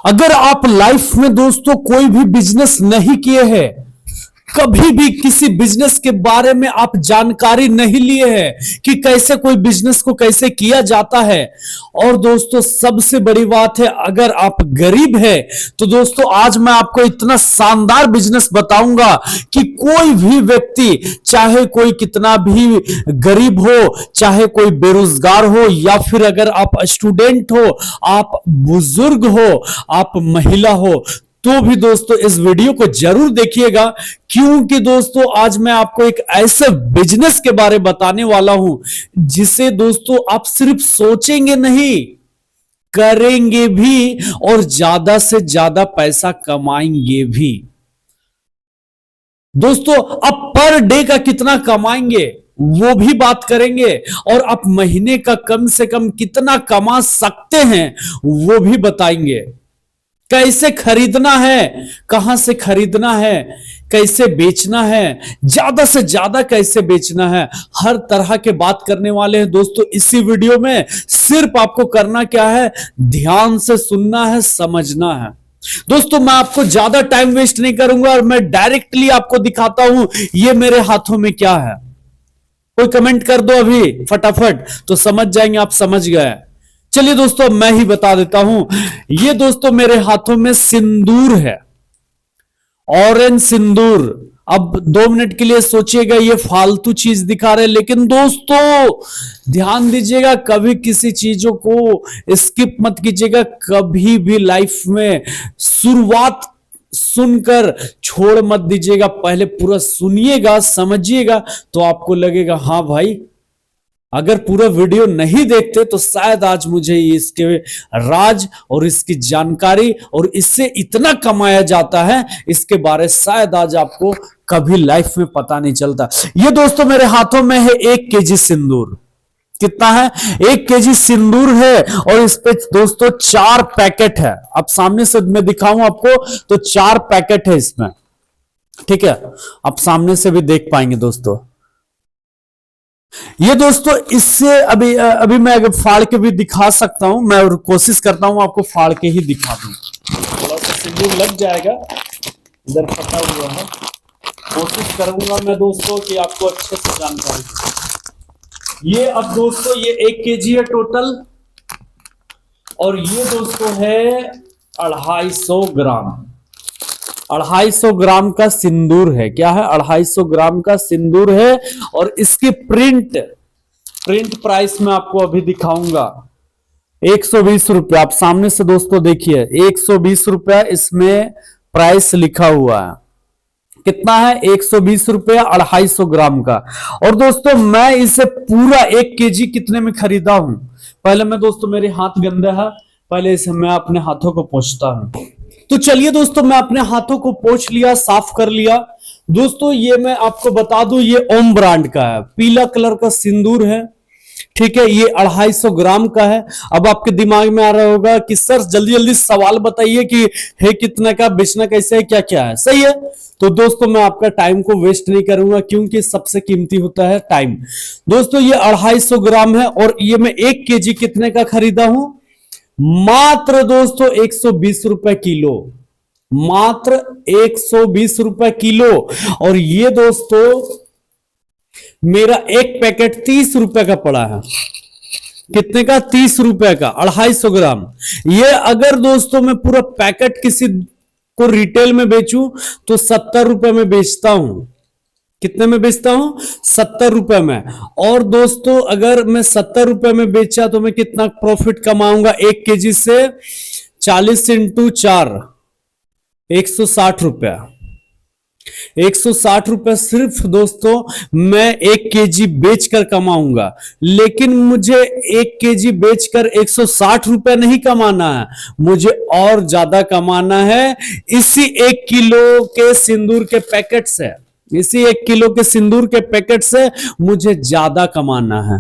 अगर आप लाइफ में दोस्तों कोई भी बिजनेस नहीं किए हैं, कभी भी किसी बिजनेस के बारे में आप जानकारी नहीं लिए हैं कि कैसे कोई बिजनेस को कैसे किया जाता है, और दोस्तों सबसे बड़ी बात है अगर आप गरीब है, तो दोस्तों आज मैं आपको इतना शानदार बिजनेस बताऊंगा कि कोई भी व्यक्ति, चाहे कोई कितना भी गरीब हो, चाहे कोई बेरोजगार हो, या फिर अगर आप स्टूडेंट हो, आप बुजुर्ग हो, आप महिला हो, तो भी दोस्तों इस वीडियो को जरूर देखिएगा, क्योंकि दोस्तों आज मैं आपको एक ऐसे बिजनेस के बारे में बताने वाला हूं जिसे दोस्तों आप सिर्फ सोचेंगे नहीं, करेंगे भी और ज्यादा से ज्यादा पैसा कमाएंगे भी। दोस्तों आप पर डे का कितना कमाएंगे वो भी बात करेंगे, और आप महीने का कम से कम कितना कमा सकते हैं वो भी बताएंगे। कैसे खरीदना है, कहां से खरीदना है, कैसे बेचना है, ज्यादा से ज्यादा कैसे बेचना है, हर तरह के बात करने वाले हैं दोस्तों इसी वीडियो में। सिर्फ आपको करना क्या है, ध्यान से सुनना है, समझना है। दोस्तों मैं आपको ज्यादा टाइम वेस्ट नहीं करूंगा और मैं डायरेक्टली आपको दिखाता हूं ये मेरे हाथों में क्या है। कोई कमेंट कर दो अभी फटाफट तो समझ जाएंगे आप समझ गए। चलिए दोस्तों मैं ही बता देता हूं। ये दोस्तों मेरे हाथों में सिंदूर है, ऑरेंज सिंदूर। अब 2 मिनट के लिए सोचिएगा ये फालतू चीज दिखा रहे, लेकिन दोस्तों ध्यान दीजिएगा, कभी किसी चीजों को स्किप मत कीजिएगा, कभी भी लाइफ में शुरुआत सुनकर छोड़ मत दीजिएगा, पहले पूरा सुनिएगा, समझिएगा, तो आपको लगेगा हाँ भाई, अगर पूरा वीडियो नहीं देखते तो शायद आज मुझे इसके राज और इसकी जानकारी और इससे इतना कमाया जाता है इसके बारे शायद आज आपको कभी लाइफ में पता नहीं चलता। ये दोस्तों मेरे हाथों में है 1 केजी सिंदूर। कितना है? 1 केजी सिंदूर है, और इस पे दोस्तों 4 पैकेट है। अब सामने से मैं दिखाऊं आपको तो 4 पैकेट है इसमें, ठीक है, आप सामने से भी देख पाएंगे दोस्तों। ये दोस्तों इससे अभी मैं अगर फाड़ के भी दिखा सकता हूं, मैं कोशिश करता हूं आपको फाड़ के ही दिखा दूं, थोड़ा सा सिंदूर लग जाएगा, इधर फटा हुआ है। कोशिश करूंगा मैं दोस्तों कि आपको अच्छे से जानकारी दूं। ये अब दोस्तों ये 1 केजी है टोटल, और ये दोस्तों है 250 ग्राम। 250 ग्राम का सिंदूर है। क्या है? 250 ग्राम का सिंदूर है, और इसकी प्रिंट प्राइस में आपको अभी दिखाऊंगा 120 रुपया। आप सामने से दोस्तों देखिए 120 रुपया इसमें प्राइस लिखा हुआ है। कितना है? 120 रुपया 250 ग्राम का। और दोस्तों मैं इसे पूरा 1 केजी कितने में खरीदा हूं, पहले मैं दोस्तों मेरे हाथ गंदा है, पहले इसे मैं अपने हाथों को पोंछता हूं। तो चलिए दोस्तों मैं अपने हाथों को पोंछ लिया, साफ कर लिया। दोस्तों ये मैं आपको बता दूं ये ओम ब्रांड का है, पीला कलर का सिंदूर है, ठीक है। ये 250 ग्राम का है। अब आपके दिमाग में आ रहा होगा कि सर जल्दी जल्दी सवाल बताइए कि है कितना का, बेचना कैसे है, क्या क्या है। सही है, तो दोस्तों मैं आपका टाइम को वेस्ट नहीं करूंगा, क्योंकि सबसे कीमती होता है टाइम। दोस्तों ये 250 ग्राम है, और ये मैं 1 केजी कितने का खरीदा हूं, मात्र दोस्तों 120 रुपए किलो, मात्र 120 रुपए किलो। और ये दोस्तों मेरा एक पैकेट 30 रुपए का पड़ा है। कितने का? 30 रुपए का 250 ग्राम। ये अगर दोस्तों मैं पूरा पैकेट किसी को रिटेल में बेचूं तो 70 रुपए में बेचता हूं। कितने में बेचता हूं? 70 रुपए में। और दोस्तों अगर मैं 70 रुपए में बेचा तो मैं कितना प्रॉफिट कमाऊंगा? 1 केजी से 40 × 4 160 रुपया। 160 रुपए सिर्फ दोस्तों मैं 1 केजी बेचकर कमाऊंगा। लेकिन मुझे 1 केजी बेचकर 160 रुपए नहीं कमाना है, मुझे और ज्यादा कमाना है इसी 1 किलो के सिंदूर के पैकेट से। इसी 1 किलो के सिंदूर के पैकेट से मुझे ज्यादा कमाना है।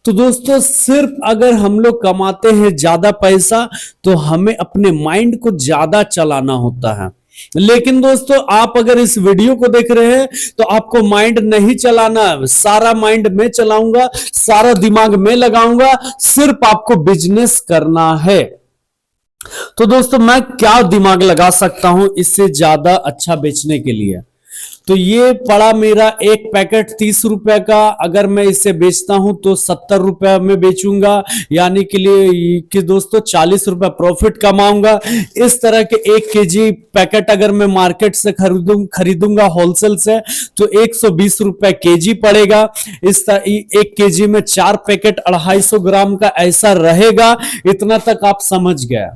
तो दोस्तों सिर्फ अगर हम लोग कमाते हैं ज्यादा पैसा तो हमें अपने माइंड को ज्यादा चलाना होता है। लेकिन दोस्तों आप अगर इस वीडियो को देख रहे हैं तो आपको माइंड नहीं चलाना, सारा माइंड मैं चलाऊंगा, सारा दिमाग मैं लगाऊंगा, सिर्फ आपको बिजनेस करना है। तो दोस्तों मैं क्या दिमाग लगा सकता हूं इससे ज्यादा अच्छा बेचने के लिए। तो ये पड़ा मेरा एक पैकेट 30 रुपए का, अगर मैं इसे बेचता हूं तो 70 रुपए में बेचूंगा, यानी के लिए कि दोस्तों 40 रुपए प्रॉफिट कमाऊंगा। इस तरह के 1 केजी पैकेट अगर मैं मार्केट से खरीदूंगा होलसेल से तो 120 रुपए केजी पड़ेगा। इस तरह 1 केजी में 4 पैकेट 250 ग्राम का ऐसा रहेगा। इतना तक आप समझ गया,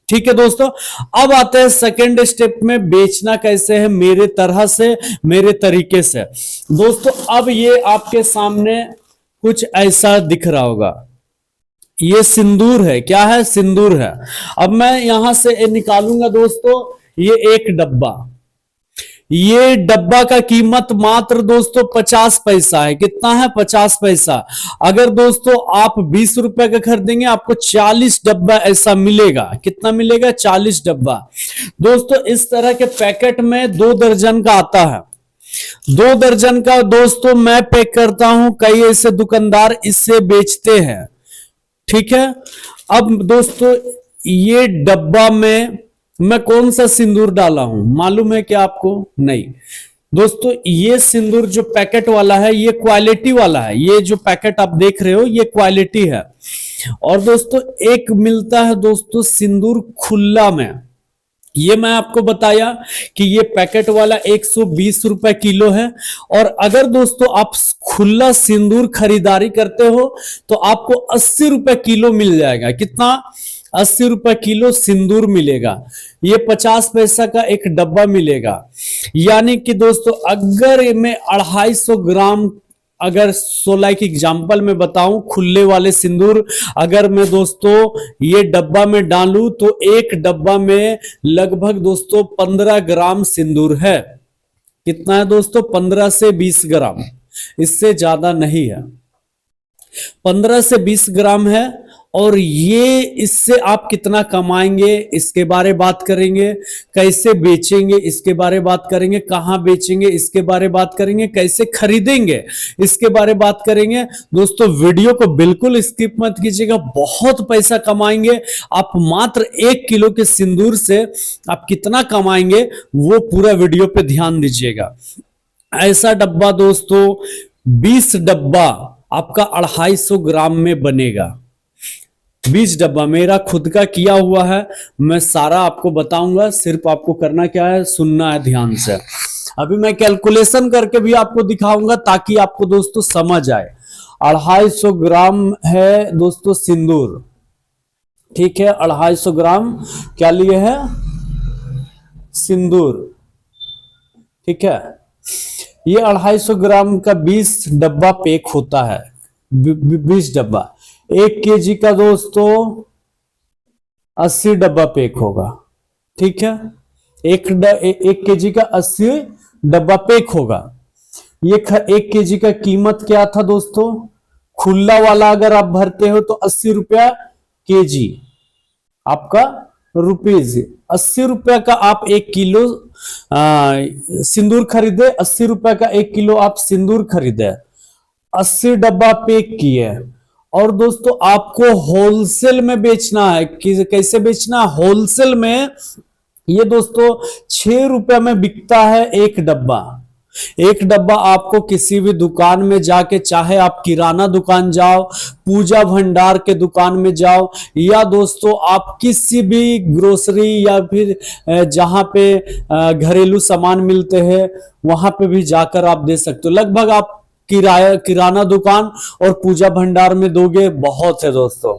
ठीक है दोस्तों। अब आते हैं सेकेंड स्टेप में, बेचना कैसे है मेरे तरह से, मेरे तरीके से। दोस्तों अब ये आपके सामने कुछ ऐसा दिख रहा होगा, ये सिंदूर है। क्या है? सिंदूर है। अब मैं यहां से निकालूंगा दोस्तों ये एक डब्बा। ये डब्बा का कीमत मात्र दोस्तों 50 पैसा है। कितना है? 50 पैसा। अगर दोस्तों आप 20 रुपए का खरीदेंगे आपको 40 डब्बा ऐसा मिलेगा। कितना मिलेगा? 40 डब्बा। दोस्तों इस तरह के पैकेट में 2 दर्जन का आता है। 2 दर्जन का दोस्तों मैं पैक करता हूं, कई ऐसे दुकानदार इससे बेचते हैं, ठीक है। अब दोस्तों ये डब्बा में मैं कौन सा सिंदूर डाला हूं मालूम है क्या आपको? नहीं दोस्तों, ये सिंदूर जो पैकेट वाला है ये क्वालिटी वाला है। ये जो पैकेट आप देख रहे हो ये क्वालिटी है। और दोस्तों एक मिलता है दोस्तों सिंदूर खुला में। ये मैं आपको बताया कि ये पैकेट वाला 120 रुपए किलो है। और अगर दोस्तों आप खुला सिंदूर खरीदारी करते हो तो आपको 80 रुपए किलो मिल जाएगा। कितना? 80 रुपए किलो सिंदूर मिलेगा। ये 50 पैसा का एक डब्बा मिलेगा। यानी कि दोस्तों अगर मैं 250 ग्राम, अगर 16 की एग्जाम्पल में बताऊं, खुले वाले सिंदूर अगर मैं दोस्तों ये डब्बा में डालूं तो एक डब्बा में लगभग दोस्तों 15 ग्राम सिंदूर है। कितना है दोस्तों? 15 से 20 ग्राम, इससे ज्यादा नहीं है। 15 से 20 ग्राम है। और ये इससे आप कितना कमाएंगे इसके बारे बात करेंगे, कैसे बेचेंगे इसके बारे बात करेंगे, कहां बेचेंगे इसके बारे बात करेंगे, कैसे खरीदेंगे इसके बारे बात करेंगे। दोस्तों वीडियो को बिल्कुल स्किप मत कीजिएगा, बहुत पैसा कमाएंगे आप। मात्र 1 किलो के सिंदूर से आप कितना कमाएंगे वो पूरा वीडियो पे ध्यान दीजिएगा। ऐसा डब्बा दोस्तों 20 डब्बा आपका 250 ग्राम में बनेगा। 20 डब्बा मेरा खुद का किया हुआ है, मैं सारा आपको बताऊंगा। सिर्फ आपको करना क्या है? सुनना है ध्यान से। अभी मैं कैलकुलेशन करके भी आपको दिखाऊंगा ताकि आपको दोस्तों समझ आए। 250 ग्राम है दोस्तों सिंदूर, ठीक है। 250 ग्राम क्या लिए है? सिंदूर, ठीक है। ये 250 ग्राम का 20 डब्बा पैक होता है। 20 डब्बा 1 केजी का दोस्तों 80 डब्बा पैक होगा, ठीक है। 1 केजी का 80 डब्बा पैक होगा। ये 1 केजी का कीमत क्या था दोस्तों? खुला वाला अगर आप भरते हो तो 80 रुपया केजी आपका रुपीज। 80 रुपया का आप 1 किलो सिंदूर खरीदे, 80 रुपया का 1 किलो आप सिंदूर खरीदे, 80 डब्बा पैक किए। और दोस्तों आपको होलसेल में बेचना है। कैसे बेचना? होलसेल में ये दोस्तों 6 रुपए में बिकता है एक डब्बा। एक डब्बा आपको किसी भी दुकान में जाके, चाहे आप किराना दुकान जाओ, पूजा भंडार के दुकान में जाओ, या दोस्तों आप किसी भी ग्रोसरी या फिर जहां पे घरेलू सामान मिलते हैं वहां पे भी जाकर आप दे सकते हो। लगभग आप किराना दुकान और पूजा भंडार में दोगे बहुत है दोस्तों।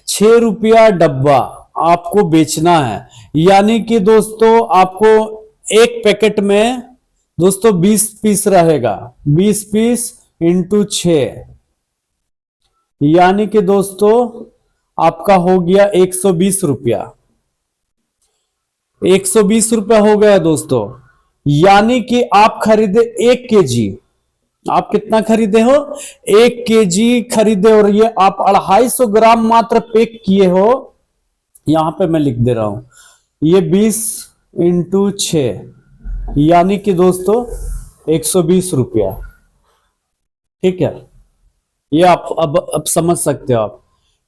6 रुपया डब्बा आपको बेचना है। यानी कि दोस्तों आपको एक पैकेट में दोस्तों 20 पीस रहेगा। 20 पीस इंटू 6, यानी कि दोस्तों आपका हो गया 120 रुपया। 120 रुपया हो गया दोस्तों। यानी कि आप खरीदे 1 केजी। आप कितना खरीदे हो? 1 केजी खरीदे और ये आप 250 ग्राम मात्र पैक किए हो। यहां पे मैं लिख दे रहा हूं, ये 20 इंटू 6, यानी कि दोस्तों 120 रुपया, ठीक है। ये आप अब समझ सकते हो आप।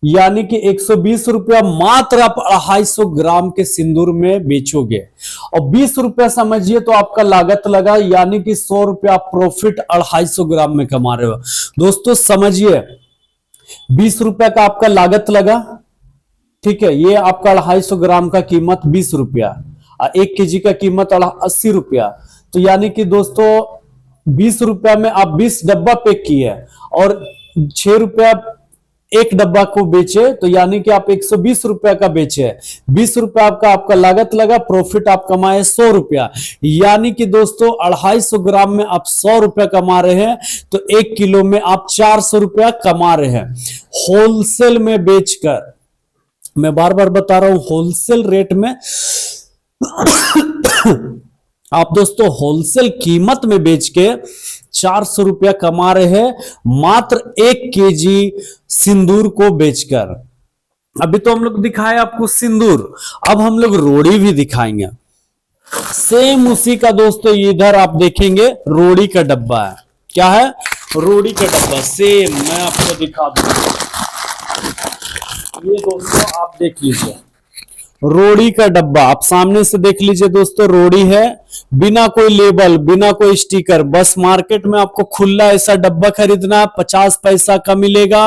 यानी कि 120 रुपया मात्र आप 250 ग्राम के सिंदूर में बेचोगे, और 20 रुपया समझिए तो आपका लागत लगा, यानी कि 100 रुपया प्रॉफिट 250 ग्राम में कमा रहे हो। दोस्तों समझिए, 20 रुपया का आपका लागत लगा, ठीक है, ये आपका 250 ग्राम का कीमत 20 रुपया, 1 केजी का कीमत 80 रुपया, तो यानी कि दोस्तों 20 रुपया में आप 20 डब्बा पैक किए और 6 रुपया एक डब्बा को बेचे, तो यानी कि आप 120 रुपया का बेचे, 20 रुपया आपका लागत लगा, प्रॉफिट आप कमाए 100 रुपया, यानी कि दोस्तों 250 ग्राम में आप 100 रुपया कमा रहे हैं, तो 1 किलो में आप 400 रुपया कमा रहे हैं होलसेल में बेचकर। मैं बार बार बता रहा हूं, होलसेल रेट में आप दोस्तों होलसेल कीमत में बेच के 400 रुपया कमा रहे हैं मात्र 1 केजी सिंदूर को बेचकर। अभी तो हम लोग दिखाए आपको सिंदूर, अब हम लोग रोड़ी भी दिखाएंगे। सेम उसी का दोस्तों इधर आप देखेंगे रोड़ी का डब्बा है। क्या है? रोड़ी का डब्बा। सेम मैं आपको दिखा दूंगा, ये दोस्तों आप देख लीजिए, रोड़ी का डब्बा आप सामने से देख लीजिए दोस्तों, रोड़ी है, बिना कोई लेबल, बिना कोई स्टिकर, बस मार्केट में आपको खुला ऐसा डब्बा खरीदना, 50 पैसा का मिलेगा,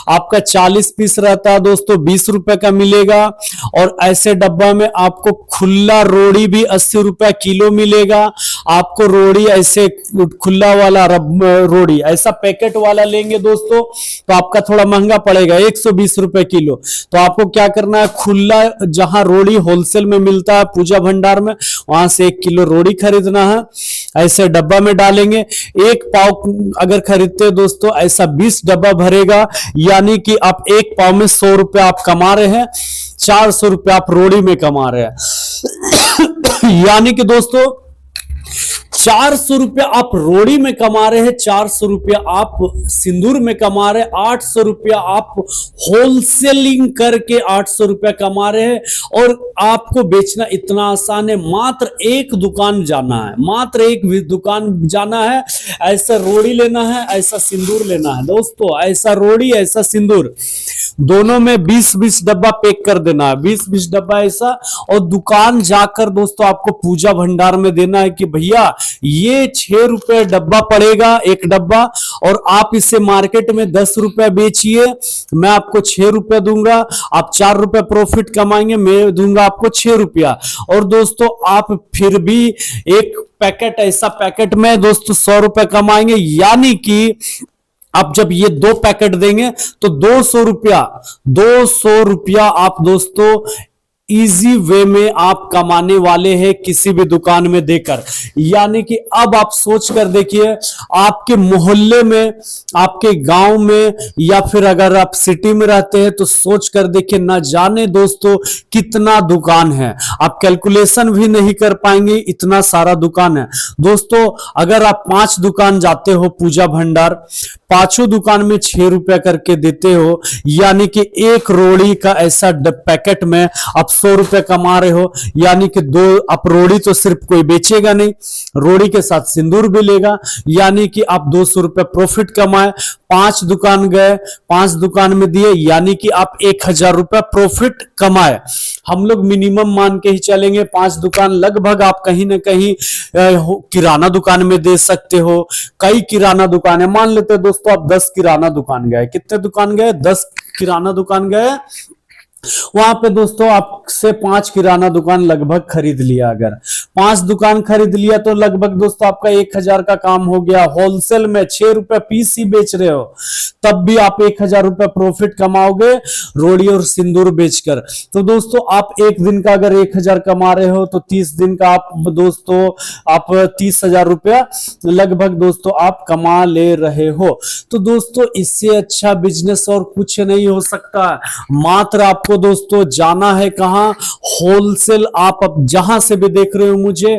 आपका 40 पीस रहता है दोस्तों, 20 रुपए का मिलेगा, और ऐसे डब्बा में आपको खुला रोड़ी भी 80 रुपया किलो मिलेगा। आपको रोड़ी ऐसे खुला वाला रोड़ी ऐसा पैकेट वाला लेंगे दोस्तों तो आपका थोड़ा महंगा पड़ेगा, 120 रुपए किलो। तो आपको क्या करना है, खुला जहां रोड़ी होलसेल में मिलता है पूजा भंडार में, वहां से 1 किलो रोड़ी खरीदना है, ऐसे डब्बा में डालेंगे। 1 पाव अगर खरीदते हो दोस्तों, ऐसा 20 डब्बा भरेगा, यानी कि आप 1 पाव में 100 रुपया आप कमा रहे हैं, 400 रुपया आप रोड़ी में कमा रहे हैं। यानी कि दोस्तों 400 रुपया आप रोड़ी में कमा रहे हैं, 400 रुपया आप सिंदूर में कमा रहे हैं, 800 रुपया आप होलसेलिंग करके 800 रुपया कमा रहे हैं। और आपको बेचना इतना आसान है, मात्र एक दुकान जाना है, मात्र एक दुकान जाना है, ऐसा रोड़ी लेना है, ऐसा सिंदूर लेना है दोस्तों, ऐसा रोड़ी ऐसा सिंदूर दोनों में 20-20 डब्बा पैक कर देना है, 20-20 डब्बा ऐसा, और दुकान जाकर दोस्तों आपको पूजा भंडार में देना है कि भैया ये 6 रुपए डब्बा पड़ेगा, एक डब्बा, और आप इसे मार्केट में 10 रुपए बेचिए, मैं आपको 6 रुपए दूंगा, आप 4 रुपए प्रॉफिट कमाएंगे, मैं दूंगा आपको 6 रुपया। और दोस्तों आप फिर भी एक पैकेट, ऐसा पैकेट में दोस्तों 100 रुपए कमाएंगे, यानी कि आप जब ये 2 पैकेट देंगे तो 200 रुपया आप दोस्तों इजी वे में आप कमाने वाले हैं किसी भी दुकान में देकर। यानी कि अब आप सोच कर देखिए, आपके मोहल्ले में, आपके गांव में, या फिर अगर आप सिटी में रहते हैं तो सोच कर देखिए, ना जाने दोस्तों कितना दुकान है, आप कैलकुलेशन भी नहीं कर पाएंगे, इतना सारा दुकान है दोस्तों। अगर आप 5 दुकान जाते हो पूजा भंडार, 5 दुकान में 6 रुपया करके देते हो, यानी कि एक रोड़ी का ऐसा पैकेट में आप 100 रुपए कमा रहे हो, यानी कि 2 आप रोड़ी तो सिर्फ कोई बेचेगा नहीं, रोड़ी के साथ सिंदूर भी लेगा, यानी कि आप 200 रुपए प्रॉफिट कमाए। 5 दुकान गए, 5 दुकान में दिए, यानी कि आप 1000 रुपए प्रॉफिट कमाए। हम लोग मिनिमम मान के ही चलेंगे, 5 दुकान लगभग आप कहीं ना कहीं किराना दुकान में दे सकते हो, कई किराना दुकान है, मान लेते हैं दोस्तों आप 10 किराना दुकान गए, कितने दुकान गए, 10 किराना दुकान गए, वहां पे दोस्तों आपसे 5 किराना दुकान लगभग खरीद लिया। अगर 5 दुकान खरीद लिया तो लगभग दोस्तों आपका 1000 का काम हो गया। होलसेल में 6 रुपए पीस ही बेच रहे हो, तब भी आप 1000 रुपए प्रॉफिट कमाओगे रोड़ी और सिंदूर बेचकर। तो दोस्तों आप एक दिन का अगर 1000 कमा रहे हो तो 30 दिन का आप दोस्तों आप 30,000 रुपया लगभग दोस्तों आप कमा ले रहे हो। तो दोस्तों इससे अच्छा बिजनेस और कुछ नहीं हो सकता। मात्र आपको दोस्तों जाना है कहां, होलसेल। आप अब जहां से भी देख रहे हो मुझे,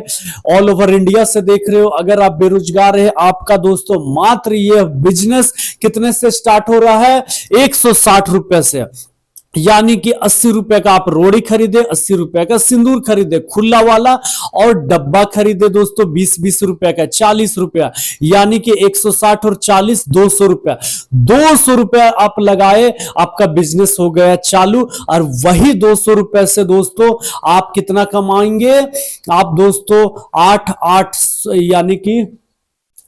ऑल ओवर इंडिया से देख रहे हो, अगर आप बेरोजगार है, आपका दोस्तों मात्र ये बिजनेस कितने से स्टार्ट हो रहा है, 160 रुपए से। यानी कि 80 रुपए का आप रोड़ी खरीदे, 80 रुपए का सिंदूर खरीदे खुला वाला, और डब्बा खरीदे दोस्तों 20-20 रुपए का, 40 रुपया, यानी कि 160 और 40 200 रुपया, 200 रुपया आप लगाए, आपका बिजनेस हो गया चालू। और वही 200 रुपए से दोस्तों आप कितना कमाएंगे, आप दोस्तों 8 यानी कि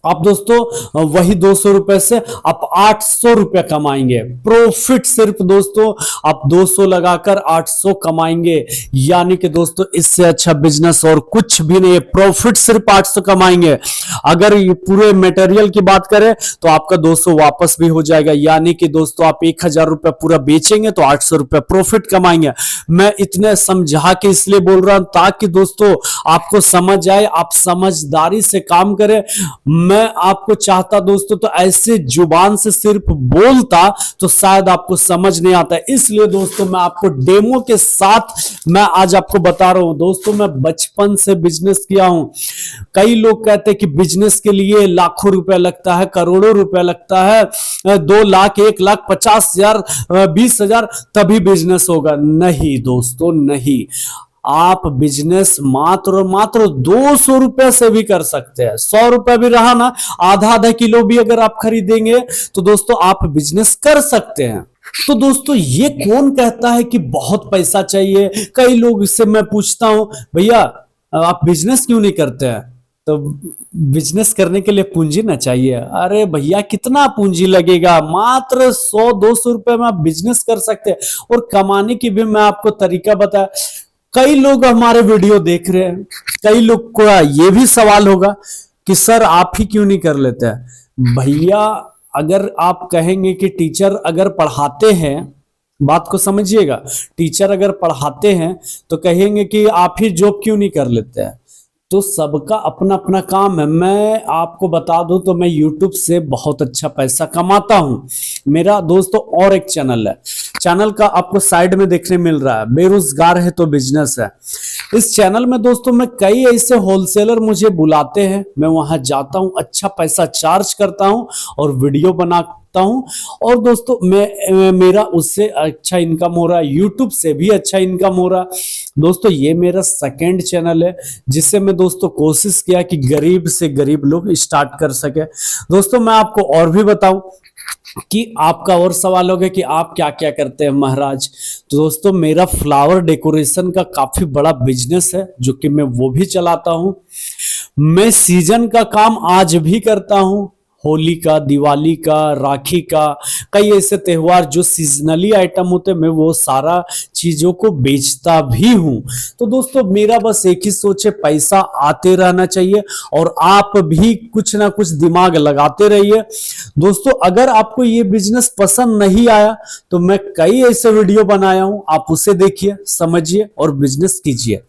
आप दोस्तों वही 200 रुपए से आप 800 रुपए कमाएंगे प्रॉफिट। सिर्फ दोस्तों आप 200 लगाकर 800 कमाएंगे, यानी कि दोस्तों इससे अच्छा बिजनेस और कुछ भी नहीं है। प्रॉफिट सिर्फ 800 कमाएंगे। अगर ये पूरे मटेरियल की बात करें तो आपका 200 वापस भी हो जाएगा, यानी कि दोस्तों आप 1000 रुपए पूरा बेचेंगे तो 800 रुपए प्रॉफिट कमाएंगे। मैं इतने समझा के इसलिए बोल रहा हूं ताकि दोस्तों आपको समझ आए, आप समझदारी से काम करें। मैं आपको चाहता दोस्तों तो ऐसे जुबान से सिर्फ बोलता तो शायद आपको समझ नहीं आता, इसलिए दोस्तों मैं आपको डेमो के साथ मैं आज आपको बता रहा हूं। दोस्तों मैं बचपन से बिजनेस किया हूं। कई लोग कहते हैं कि बिजनेस के लिए लाखों रुपए लगता है, करोड़ों रुपए लगता है, 2 लाख 1 लाख 50,000 20,000 तभी बिजनेस होगा। नहीं दोस्तों नहीं, आप बिजनेस मात्र और मात्र 200 रुपए से भी कर सकते हैं। 100 रुपए भी रहा ना, आधा आधा किलो भी अगर आप खरीदेंगे तो दोस्तों आप बिजनेस कर सकते हैं। तो दोस्तों ये कौन कहता है कि बहुत पैसा चाहिए। कई लोग इससे मैं पूछता हूं भैया आप बिजनेस क्यों नहीं करते हैं, तो बिजनेस करने के लिए पूंजी ना चाहिए। अरे भैया कितना पूंजी लगेगा, मात्र 100-200 रुपए में आप बिजनेस कर सकते हैं। और कमाने की भी मैं आपको तरीका बताया। कई लोग हमारे वीडियो देख रहे हैं, कई लोग को ये भी सवाल होगा कि सर आप ही क्यों नहीं कर लेते हैं। भैया अगर आप कहेंगे कि टीचर अगर पढ़ाते हैं, बात को समझिएगा, टीचर अगर पढ़ाते हैं तो कहेंगे कि आप ही जॉब क्यों नहीं कर लेते हैं। तो सबका अपना अपना काम है। मैं आपको बता दूं तो मैं YouTube से बहुत अच्छा पैसा कमाता हूं। मेरा दोस्तों और एक चैनल है, चैनल का आपको साइड में देखने मिल रहा है, बेरोजगार है तो बिजनेस है। इस चैनल में दोस्तों मैं कई ऐसे होलसेलर मुझे बुलाते हैं, मैं वहां जाता हूं, अच्छा पैसा चार्ज करता हूं और वीडियो बनाता हूं। और दोस्तों मैं मेरा उससे अच्छा इनकम हो रहा है, यूट्यूब से भी अच्छा इनकम हो रहा है। दोस्तों ये मेरा सेकंड चैनल है जिससे मैं दोस्तों कोशिश किया कि गरीब से गरीब लोग स्टार्ट कर सके। दोस्तों मैं आपको और भी बताऊं कि आपका और सवाल होगा कि आप क्या क्या करते हैं महाराज। तो दोस्तों मेरा फ्लावर डेकोरेशन का काफी बड़ा बिजनेस है जो कि मैं वो भी चलाता हूं। मैं सीजन का काम आज भी करता हूं, होली का, दिवाली का, राखी का, कई ऐसे त्योहार जो सीजनली आइटम होते हैं, मैं वो सारा चीजों को बेचता भी हूं। तो दोस्तों मेरा बस एक ही सोच है, पैसा आते रहना चाहिए और आप भी कुछ ना कुछ दिमाग लगाते रहिए। दोस्तों अगर आपको ये बिजनेस पसंद नहीं आया तो मैं कई ऐसे वीडियो बनाया हूं, आप उसे देखिए, समझिए और बिजनेस कीजिए।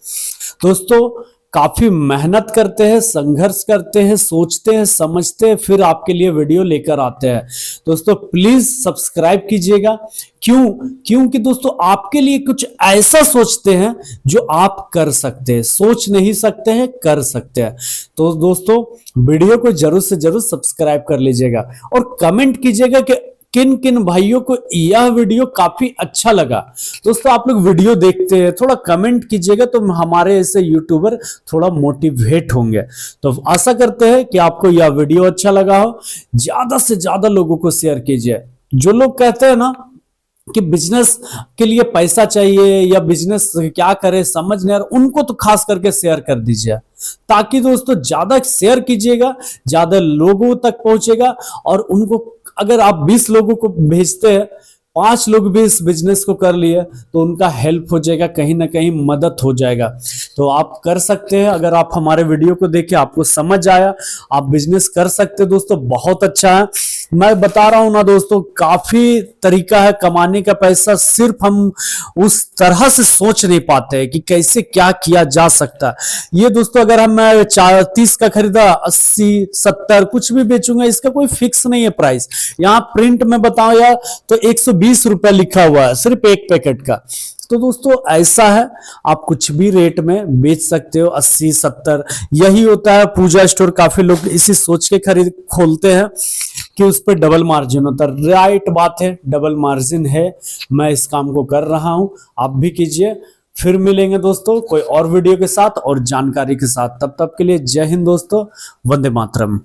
दोस्तों काफी मेहनत करते हैं, संघर्ष करते हैं, सोचते हैं, समझते हैं, फिर आपके लिए वीडियो लेकर आते हैं। दोस्तों प्लीज सब्सक्राइब कीजिएगा। क्योंकि दोस्तों आपके लिए कुछ ऐसा सोचते हैं जो आप कर सकते हैं, सोच नहीं सकते हैं, कर सकते हैं। तो दोस्तों वीडियो को जरूर से जरूर सब्सक्राइब कर लीजिएगा और कमेंट कीजिएगा कि किन किन भाइयों को यह वीडियो काफी अच्छा लगा। दोस्तों आप लोग वीडियो देखते हैं, थोड़ा कमेंट कीजिएगा तो हमारे ऐसे यूट्यूबर थोड़ा मोटिवेट होंगे। तो आशा करते हैं कि आपको यह वीडियो अच्छा लगा हो। ज्यादा से ज्यादा लोगों को शेयर कीजिए। जो लोग कहते हैं ना कि बिजनेस के लिए पैसा चाहिए या बिजनेस क्या करें समझ नहीं आ रहा, उनको तो खास करके शेयर कर दीजिए, ताकि दोस्तों ज्यादा शेयर कीजिएगा, ज्यादा लोगों तक पहुंचेगा। और उनको अगर आप 20 लोगों को भेजते हैं, 5 लोग भी इस बिजनेस को कर लिए तो उनका हेल्प हो जाएगा, कहीं ना कहीं मदद हो जाएगा। तो आप कर सकते हैं। अगर आप हमारे वीडियो को देखे, आपको समझ आया, आप बिजनेस कर सकते हैं दोस्तों, बहुत अच्छा है। मैं बता रहा हूं ना दोस्तों, काफी तरीका है कमाने का पैसा, सिर्फ हम उस तरह से सोच नहीं पाते हैं कि कैसे क्या किया जा सकता है। ये दोस्तों अगर हम 30 का खरीदा 80 70 कुछ भी बेचूंगा, इसका कोई फिक्स नहीं है प्राइस। यहाँ प्रिंट में बताऊं यार तो 120 रुपए लिखा हुआ है सिर्फ एक पैकेट का। तो दोस्तों ऐसा है, आप कुछ भी रेट में बेच सकते हो, 80 70 यही होता है। पूजा स्टोर काफी लोग इसी सोच के खोलते हैं कि उस पर डबल मार्जिन होता है। राइट बात है, डबल मार्जिन है, मैं इस काम को कर रहा हूं, आप भी कीजिए। फिर मिलेंगे दोस्तों कोई और वीडियो के साथ और जानकारी के साथ, तब तक के लिए जय हिंद दोस्तों, वंदे मातरम।